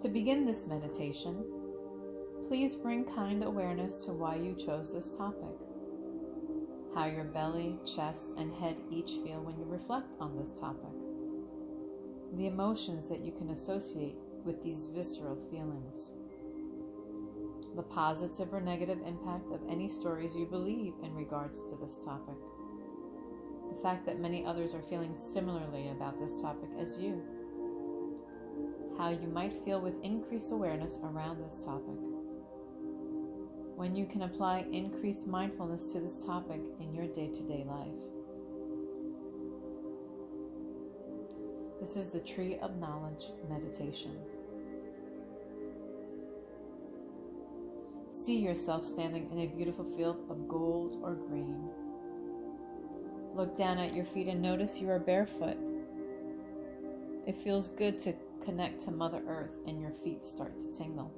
To begin this meditation, please bring kind awareness to why you chose this topic, how your belly, chest, and head each feel when you reflect on this topic, the emotions that you can associate with these visceral feelings, the positive or negative impact of any stories you believe in regards to this topic, the fact that many others are feeling similarly about this topic as you, how you might feel with increased awareness around this topic, when you can apply increased mindfulness to this topic in your day-to-day life. This is the Tree of Knowledge meditation. See yourself standing in a beautiful field of gold or green. Look down at your feet and notice you are barefoot. It feels good to connect to Mother Earth and your feet start to tingle.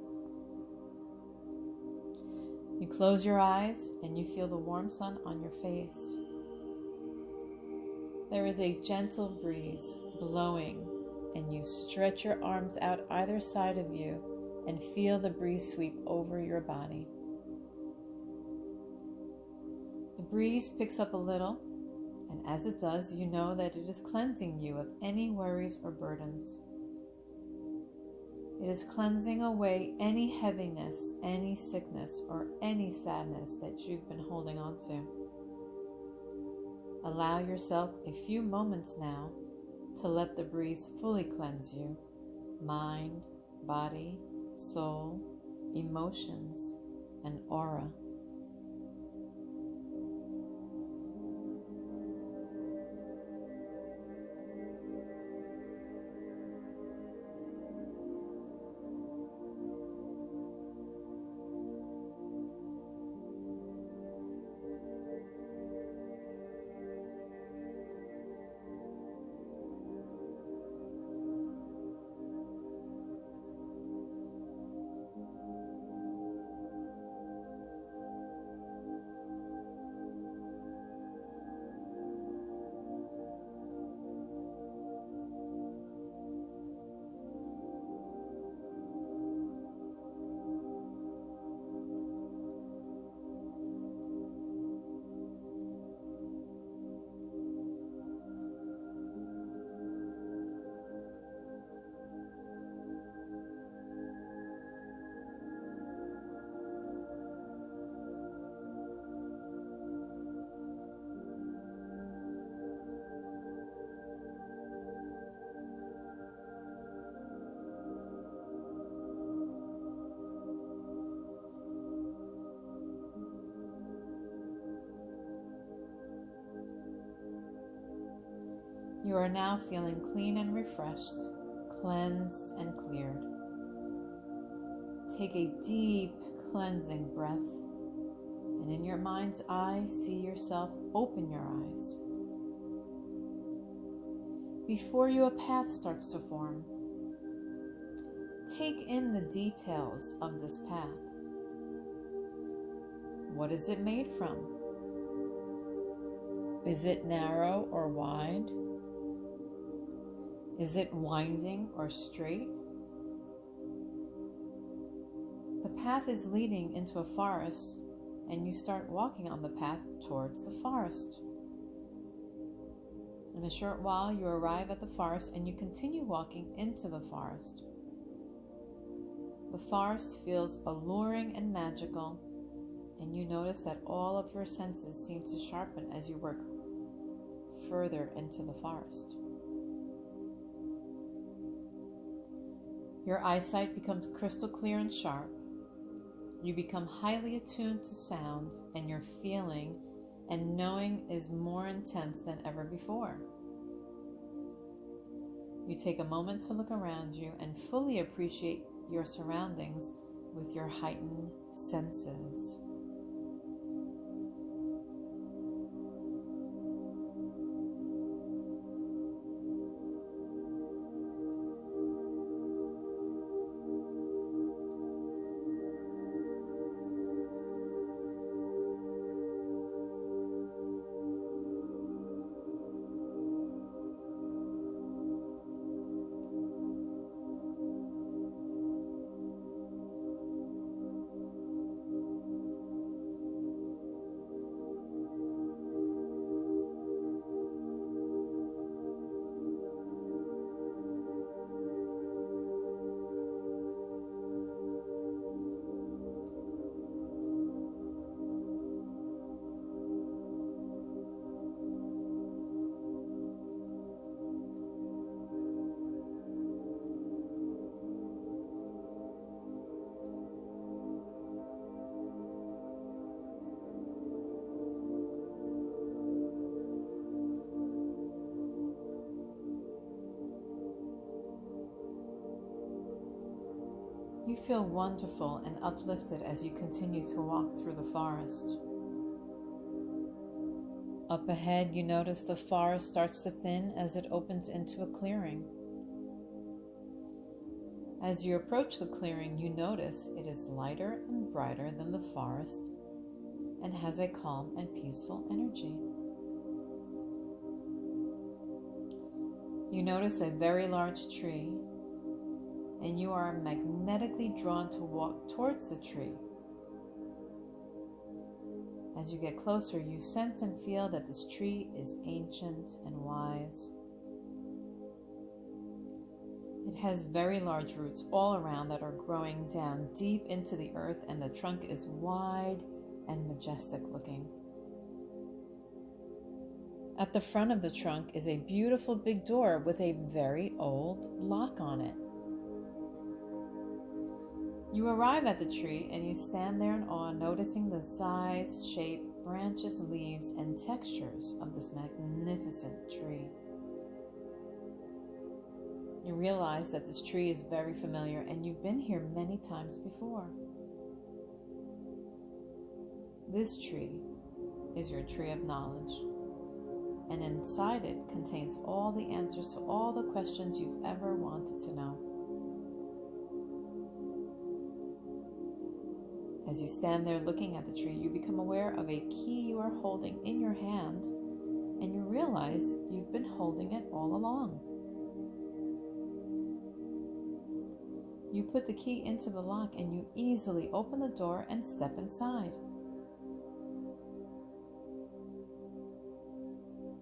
You close your eyes and you feel the warm sun on your face. There is a gentle breeze blowing and you stretch your arms out either side of you and feel the breeze sweep over your body. The breeze picks up a little, and as it does, you know that it is cleansing you of any worries or burdens. It is cleansing away any heaviness, any sickness, or any sadness that you've been holding on to. Allow yourself a few moments now to let the breeze fully cleanse you, mind, body, soul, emotions, and aura. You are now feeling clean and refreshed, cleansed and cleared. Take a deep cleansing breath, and in your mind's eye, see yourself open your eyes. Before you, a path starts to form. Take in the details of this path. What is it made from? Is it narrow or wide? Is it winding or straight? The path is leading into a forest, and you start walking on the path towards the forest. In a short while, you arrive at the forest and you continue walking into the forest. The forest feels alluring and magical, and you notice that all of your senses seem to sharpen as you work further into the forest. Your eyesight becomes crystal clear and sharp. You become highly attuned to sound, and your feeling and knowing is more intense than ever before. You take a moment to look around you and fully appreciate your surroundings with your heightened senses. You feel wonderful and uplifted as you continue to walk through the forest. Up ahead, you notice the forest starts to thin as it opens into a clearing. As you approach the clearing, you notice it is lighter and brighter than the forest and has a calm and peaceful energy. You notice a very large tree, and you are magnetically drawn to walk towards the tree. As you get closer, you sense and feel that this tree is ancient and wise. It has very large roots all around that are growing down deep into the earth, and the trunk is wide and majestic looking. At the front of the trunk is a beautiful big door with a very old lock on it. You arrive at the tree and you stand there in awe, noticing the size, shape, branches, leaves, and textures of this magnificent tree. You realize that this tree is very familiar and you've been here many times before. This tree is your tree of knowledge, and inside it contains all the answers to all the questions you've ever wanted to know. As you stand there looking at the tree, you become aware of a key you are holding in your hand, and you realize you've been holding it all along. You put the key into the lock and you easily open the door and step inside.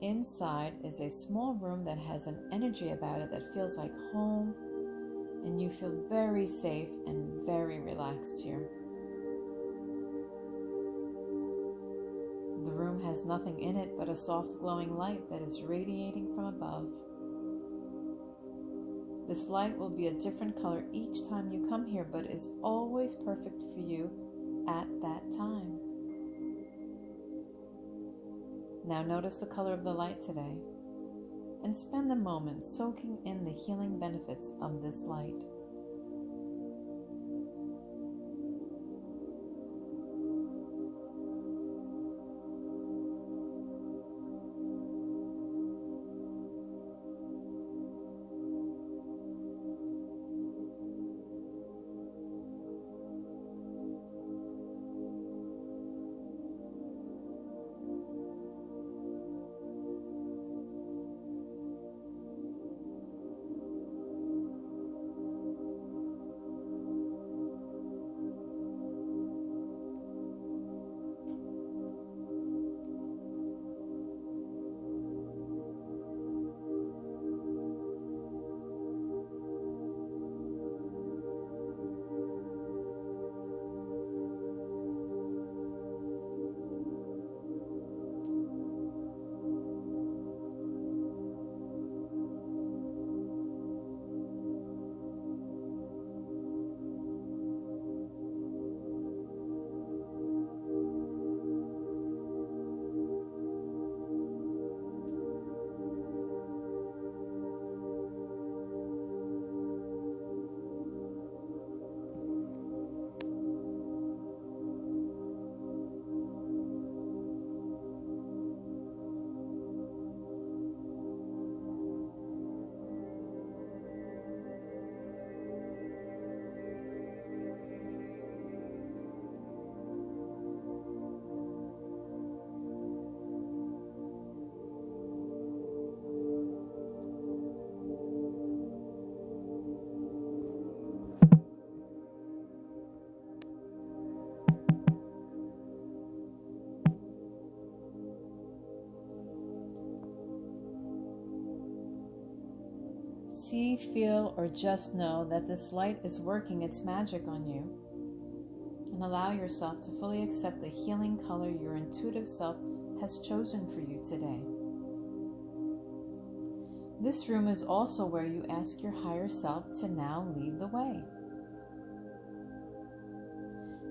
Inside is a small room that has an energy about it that feels like home, and you feel very safe and very relaxed here. The room has nothing in it but a soft glowing light that is radiating from above. This light will be a different color each time you come here, but is always perfect for you at that time. Now notice the color of the light today, and spend a moment soaking in the healing benefits of this light. See, feel, or just know that this light is working its magic on you, and allow yourself to fully accept the healing color your intuitive self has chosen for you today. This room is also where you ask your higher self to now lead the way.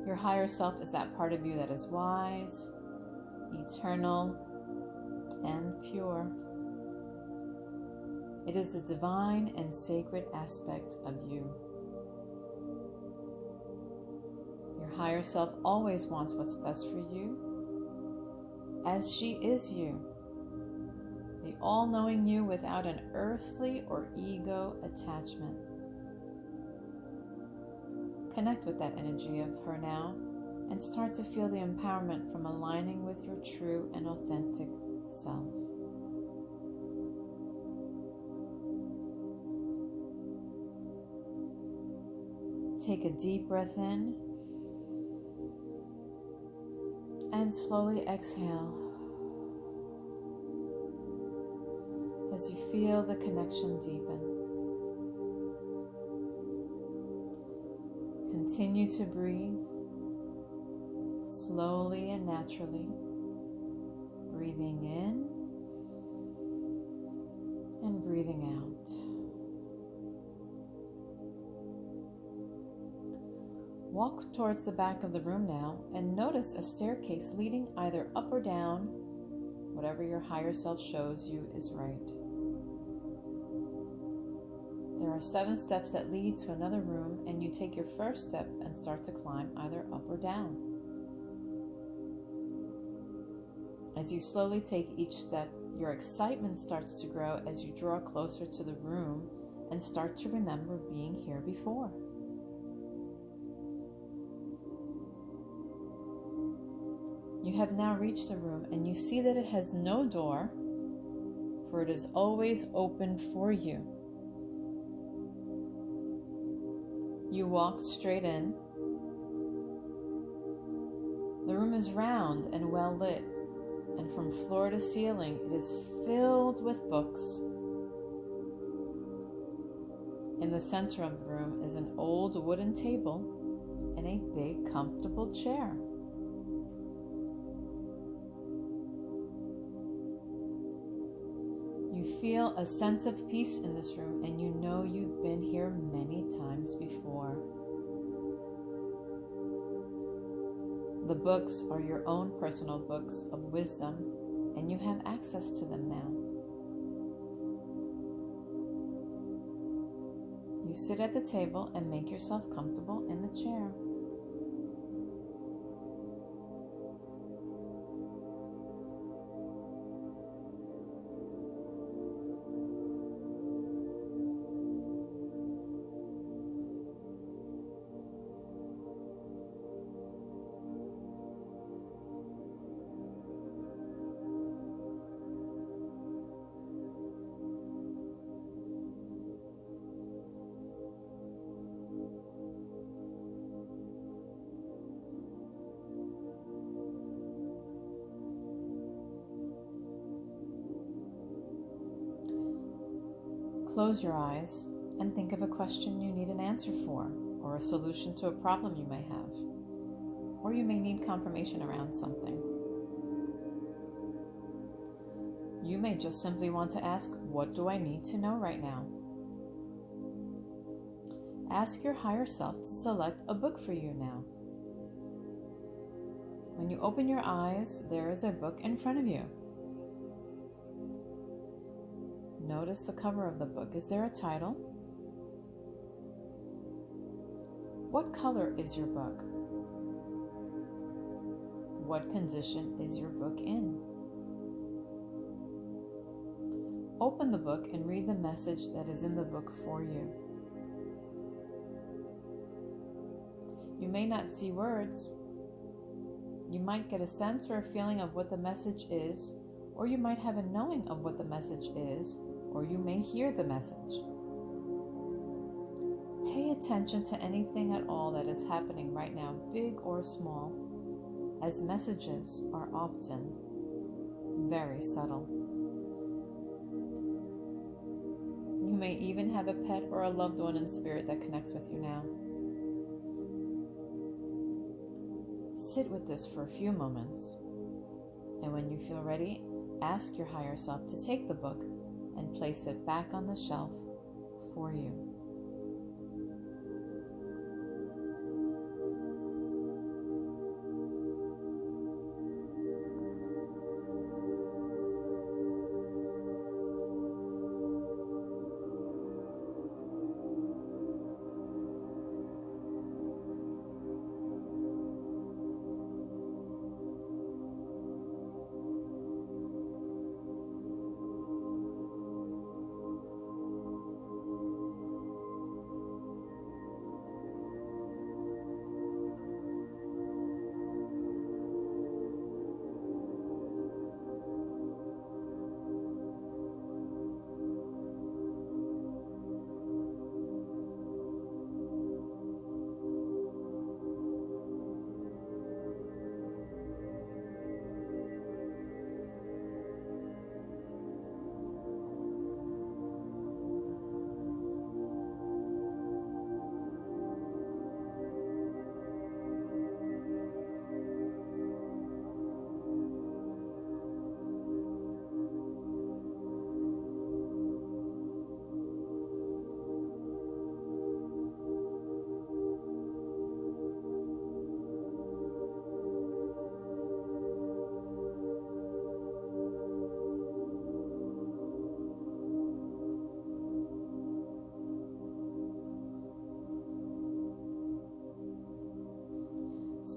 Your higher self is that part of you that is wise, eternal, and pure. It is the divine and sacred aspect of you. higher self always wants what's best for you, as she is you, the all-knowing you without an earthly or ego attachment. Connect with that energy of her now and start to feel the empowerment from aligning with your true and authentic self. Take a deep breath in and slowly exhale as you feel the connection deepen. Continue to breathe slowly and naturally, breathing in and breathing out. Walk towards the back of the room now and notice a staircase leading either up or down. Whatever your higher self shows you is right. There are 7 steps that lead to another room, and you take your first step and start to climb either up or down. As you slowly take each step, your excitement starts to grow as you draw closer to the room and start to remember being here before. You have now reached the room and you see that it has no door, for it is always open for you. You walk straight in. The room is round and well lit, and from floor to ceiling it is filled with books. In the center of the room is an old wooden table and a big comfortable chair. You feel a sense of peace in this room, and you know you've been here many times before. The books are your own personal books of wisdom, and you have access to them now. You sit at the table and make yourself comfortable in the chair. Close your eyes and think of a question you need an answer for, or a solution to a problem you may have, or you may need confirmation around something. You may just simply want to ask, what do I need to know right now? Ask your higher self to select a book for you now. When you open your eyes, there is a book in front of you. Notice the cover of the book. Is there a title? What color is your book? What condition is your book in? Open the book and read the message that is in the book for you. You may not see words. You might get a sense or a feeling of what the message is, or you might have a knowing of what the message is, or you may hear the message. Pay attention to anything at all that is happening right now, big or small, as messages are often very subtle. You may even have a pet or a loved one in spirit that connects with you now. Sit with this for a few moments, and when you feel ready, ask your higher self to take the book and place it back on the shelf for you.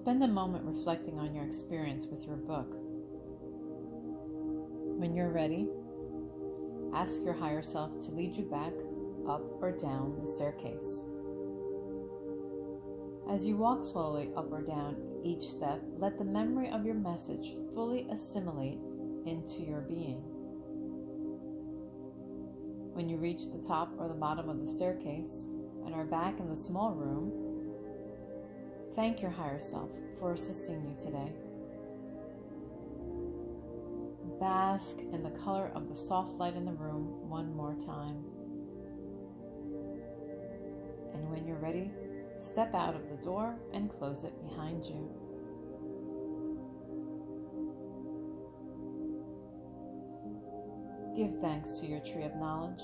Spend a moment reflecting on your experience with your book. When you're ready, ask your higher self to lead you back, up or down the staircase. As you walk slowly up or down each step, let the memory of your message fully assimilate into your being. When you reach the top or the bottom of the staircase and are back in the small room, thank your higher self for assisting you today. Bask in the color of the soft light in the room one more time. And when you're ready, step out of the door and close it behind you. Give thanks to your tree of knowledge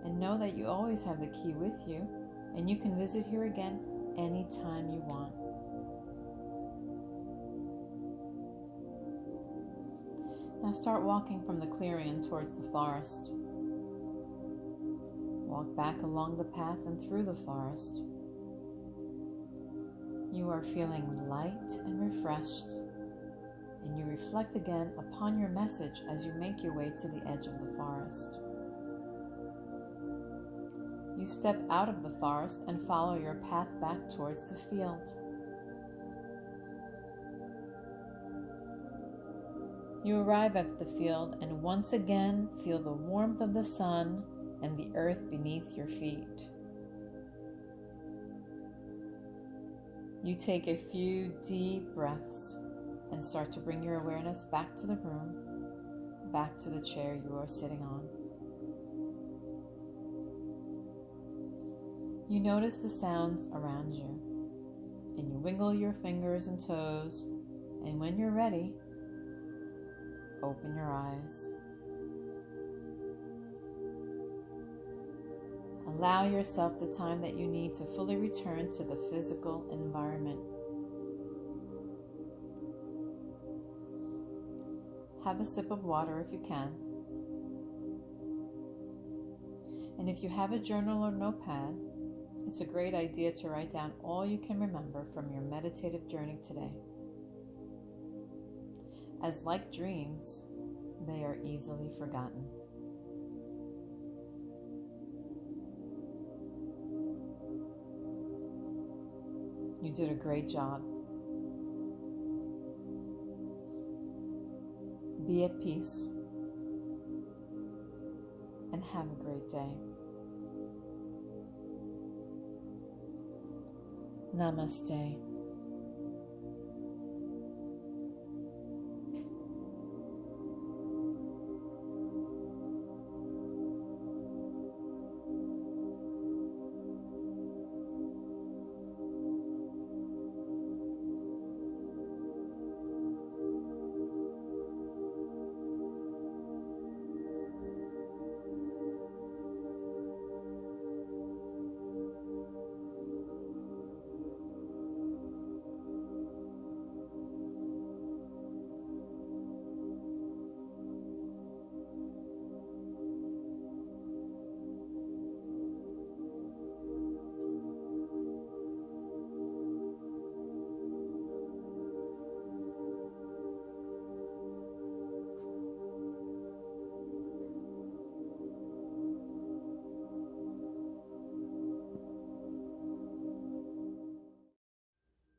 and know that you always have the key with you and you can visit here again anytime you want. Now start walking from the clearing towards the forest. Walk back along the path and through the forest. You are feeling light and refreshed, and you reflect again upon your message as you make your way to the edge of the forest. You step out of the forest and follow your path back towards the field. You arrive at the field and once again feel the warmth of the sun and the earth beneath your feet. You take a few deep breaths and start to bring your awareness back to the room, back to the chair you are sitting on. You notice the sounds around you, and you wiggle your fingers and toes, and when you're ready, open your eyes. Allow yourself the time that you need to fully return to the physical environment. Have a sip of water if you can. And if you have a journal or notepad, it's a great idea to write down all you can remember from your meditative journey today. As like dreams, they are easily forgotten. You did a great job. Be at peace and have a great day. Namaste.